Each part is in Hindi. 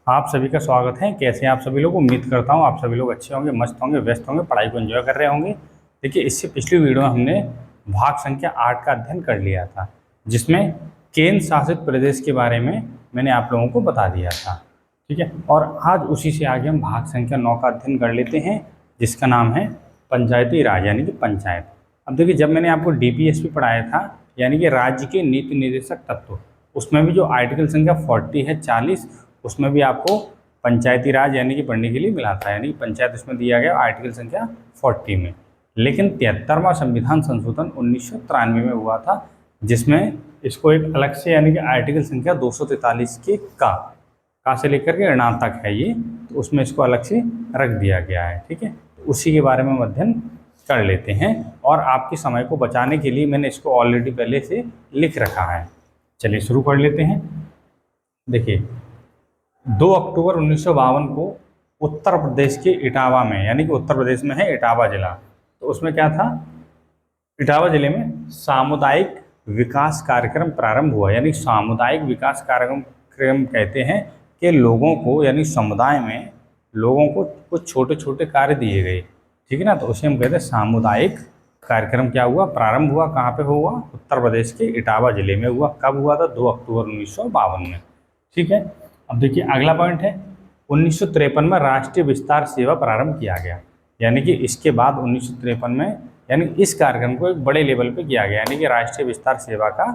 आप सभी का स्वागत है। कैसे हैं आप सभी लोग? उम्मीद करता हूँ आप सभी लोग अच्छे होंगे, मस्त होंगे, व्यस्त होंगे, पढ़ाई को एंजॉय कर रहे होंगे। देखिए, इससे पिछली वीडियो में हमने भाग संख्या 8 का अध्ययन कर लिया था, जिसमें केंद्र शासित प्रदेश के बारे में मैंने आप लोगों को बता दिया था। ठीक है, और आज उसी से आगे हम भाग संख्या 9 का अध्ययन कर लेते हैं, जिसका नाम है पंचायती राज यानी कि पंचायत। अब देखिए, जब मैंने आपको डीपीएसपी पढ़ाया था यानी कि राज्य के नीति निर्देशक तत्व, उसमें भी जो आर्टिकल संख्या 40 है 40, उसमें भी आपको पंचायती राज यानी कि पढ़ने के लिए मिला था, यानी कि पंचायत इसमें दिया गया आर्टिकल संख्या 40 में। लेकिन 73वां संविधान संशोधन 1993 में हुआ था, जिसमें इसको एक अलग से यानी कि आर्टिकल संख्या 243 के का से लेकर के ऋणांत तक है ये, तो उसमें इसको अलग से रख दिया गया है। ठीक है, तो उसी के बारे में हम अध्ययन कर लेते हैं, और आपके समय को बचाने के लिए मैंने इसको ऑलरेडी पहले से लिख रखा है। चलिए शुरू कर लेते हैं। देखिए, 2 अक्टूबर 1952 को उत्तर प्रदेश के इटावा में, यानी कि उत्तर प्रदेश में है इटावा जिला, तो उसमें क्या था, इटावा जिले में सामुदायिक विकास कार्यक्रम प्रारंभ हुआ। यानी सामुदायिक विकास कार्यक्रम कहते हैं कि लोगों को यानी समुदाय में लोगों को कुछ छोटे छोटे कार्य दिए गए। ठीक है ना, तो उसे हम कहते हैं सामुदायिक कार्यक्रम। क्या हुआ, प्रारंभ हुआ, कहाँ पे हुआ, उत्तर प्रदेश के इटावा जिले में हुआ। कब हुआ था? 2 अक्टूबर 1952 में। ठीक है, अब देखिए अगला पॉइंट है, 1953 में राष्ट्रीय विस्तार सेवा प्रारंभ किया गया। यानी कि इसके बाद 1953 में यानी इस कार्यक्रम को एक बड़े लेवल पे किया गया, यानी कि राष्ट्रीय विस्तार सेवा का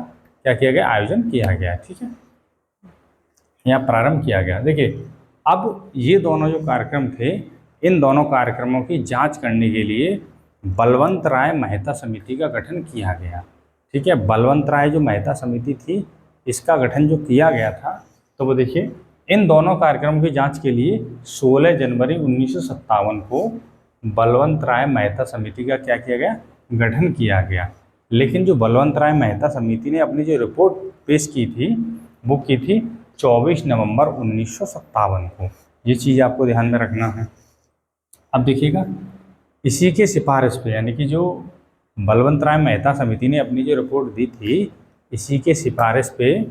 क्या किया गया, आयोजन किया गया। ठीक है, यहाँ प्रारंभ किया गया। देखिए, अब ये दोनों जो कार्यक्रम थे, इन दोनों कार्यक्रमों की जांच करने के लिए बलवंत राय मेहता समिति का गठन किया गया। ठीक है, बलवंत राय जो मेहता समिति थी, इसका गठन जो किया गया था, तो वो देखिए इन दोनों कार्यक्रमों की जांच के लिए 16 जनवरी 1957 को बलवंत राय मेहता समिति का क्या किया गया, गठन किया गया। लेकिन जो बलवंत राय मेहता समिति ने अपनी जो रिपोर्ट पेश की थी, वो की थी 24 नवंबर 1957 को। ये चीज़ आपको ध्यान में रखना है। अब देखिएगा, इसी के सिफारिश पे, यानी कि जो बलवंत राय मेहता समिति ने अपनी जो रिपोर्ट दी थी, इसी के सिफारिश पे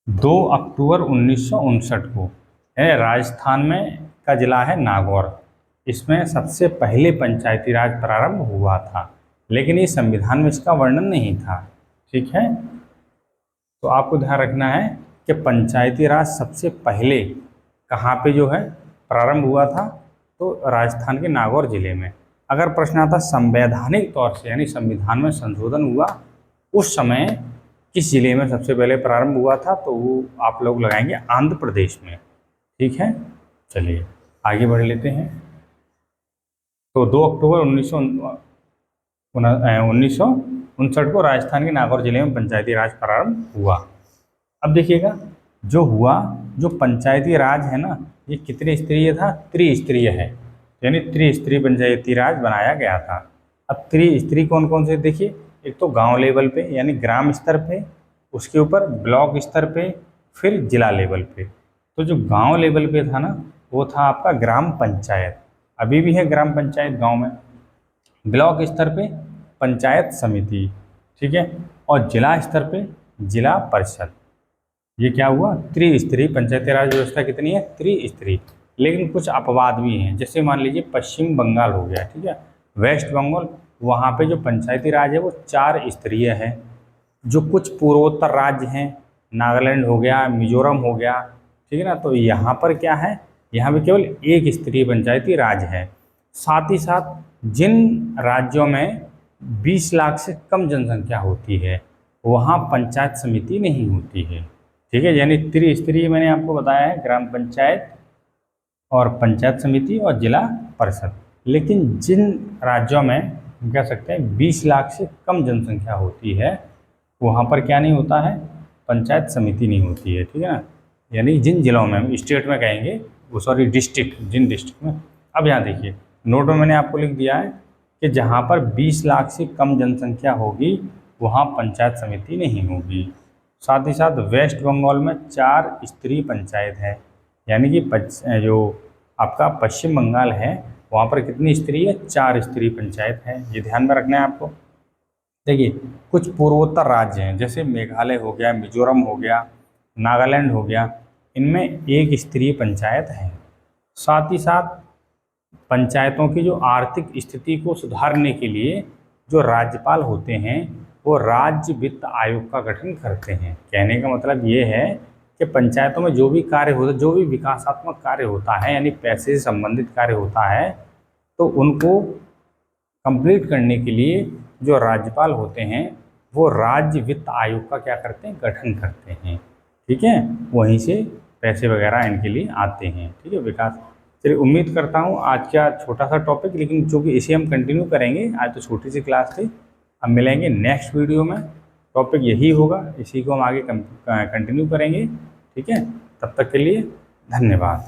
2 अक्टूबर 1959 को है राजस्थान में का जिला है नागौर, इसमें सबसे पहले पंचायती राज प्रारंभ हुआ था। लेकिन ये संविधान में इसका वर्णन नहीं था। ठीक है, तो आपको ध्यान रखना है कि पंचायती राज सबसे पहले कहाँ पे जो है प्रारंभ हुआ था, तो राजस्थान के नागौर जिले में। अगर प्रश्न आता संवैधानिक तौर से यानी संविधान में संशोधन हुआ उस समय किस जिले में सबसे पहले प्रारंभ हुआ था, तो वो आप लोग लगाएंगे आंध्र प्रदेश में। ठीक है, चलिए आगे बढ़ लेते हैं। तो 2 अक्टूबर 1959 को राजस्थान के नागौर जिले में पंचायती राज प्रारंभ हुआ। अब देखिएगा, जो हुआ, जो पंचायती राज है ना, ये कितने स्तरीय था, त्रिस्तरीय है, यानी त्रिस्तरीय पंचायती राज बनाया गया था। अब त्रिस्तरीय कौन कौन से, देखिए, एक तो गांव लेवल पे यानी ग्राम स्तर पे, उसके ऊपर ब्लॉक स्तर पे, फिर जिला लेवल पे। तो जो गांव लेवल पे था ना, वो था आपका ग्राम पंचायत, अभी भी है ग्राम पंचायत गांव में। ब्लॉक स्तर पे पंचायत समिति, ठीक है, और जिला स्तर पे जिला परिषद। ये क्या हुआ, त्रिस्तरीय पंचायती राज व्यवस्था कितनी है, त्रिस्तरीय। लेकिन कुछ अपवाद भी हैं, जैसे मान लीजिए पश्चिम बंगाल हो गया, ठीक है, वेस्ट बंगाल, वहाँ पे जो पंचायती राज है वो 4 स्तरीय है। जो कुछ पूर्वोत्तर राज्य हैं, नागालैंड हो गया, मिजोरम हो गया, ठीक है ना, तो यहाँ पर क्या है, यहाँ पे केवल 1 स्तरीय पंचायती राज है। साथ ही साथ जिन राज्यों में 20 लाख से कम जनसंख्या होती है, वहाँ पंचायत समिति नहीं होती है। ठीक है, यानी त्रिस्तरीय मैंने आपको बताया है, ग्राम पंचायत और पंचायत समिति और जिला परिषद। लेकिन जिन राज्यों में हम कह सकते हैं 20 लाख से कम जनसंख्या होती है, वहाँ पर क्या नहीं होता है, पंचायत समिति नहीं होती है। ठीक है ना, यानी जिन जिलों में, स्टेट में कहेंगे, वो सॉरी डिस्ट्रिक्ट, जिन डिस्ट्रिक्ट में। अब यहाँ देखिए, नोट में मैंने आपको लिख दिया है कि जहाँ पर 20 लाख से कम जनसंख्या होगी, वहाँ पंचायत समिति नहीं होगी। साथ ही साथ वेस्ट बंगाल में 4 स्तरीय पंचायत है, यानी कि जो आपका पश्चिम बंगाल है, वहाँ पर कितनी स्तरीय है, 4 स्तरीय पंचायत है। ये ध्यान में रखना है आपको। देखिए, कुछ पूर्वोत्तर राज्य हैं, जैसे मेघालय हो गया, मिजोरम हो गया, नागालैंड हो गया, इनमें एक स्तरीय पंचायत है। साथ ही साथ पंचायतों की जो आर्थिक स्थिति को सुधारने के लिए जो राज्यपाल होते हैं वो राज्य वित्त आयोग का गठन करते हैं। कहने का मतलब ये है कि पंचायतों में जो भी कार्य होता है, जो भी विकासात्मक कार्य होता है, यानी पैसे से संबंधित कार्य होता है, तो उनको कंप्लीट करने के लिए जो राज्यपाल होते हैं वो राज्य वित्त आयोग का क्या करते हैं, गठन करते हैं। ठीक है, वहीं से पैसे वगैरह इनके लिए आते हैं। ठीक है, विकास। चलिए, उम्मीद करता हूँ आज का छोटा सा टॉपिक, लेकिन चूँकि इसे हम कंटिन्यू करेंगे, आज तो छोटी सी क्लास थी, अब मिलेंगे नेक्स्ट वीडियो में। टॉपिक यही होगा, इसी को हम आगे कंटिन्यू करेंगे। ठीक है, तब तक के लिए धन्यवाद।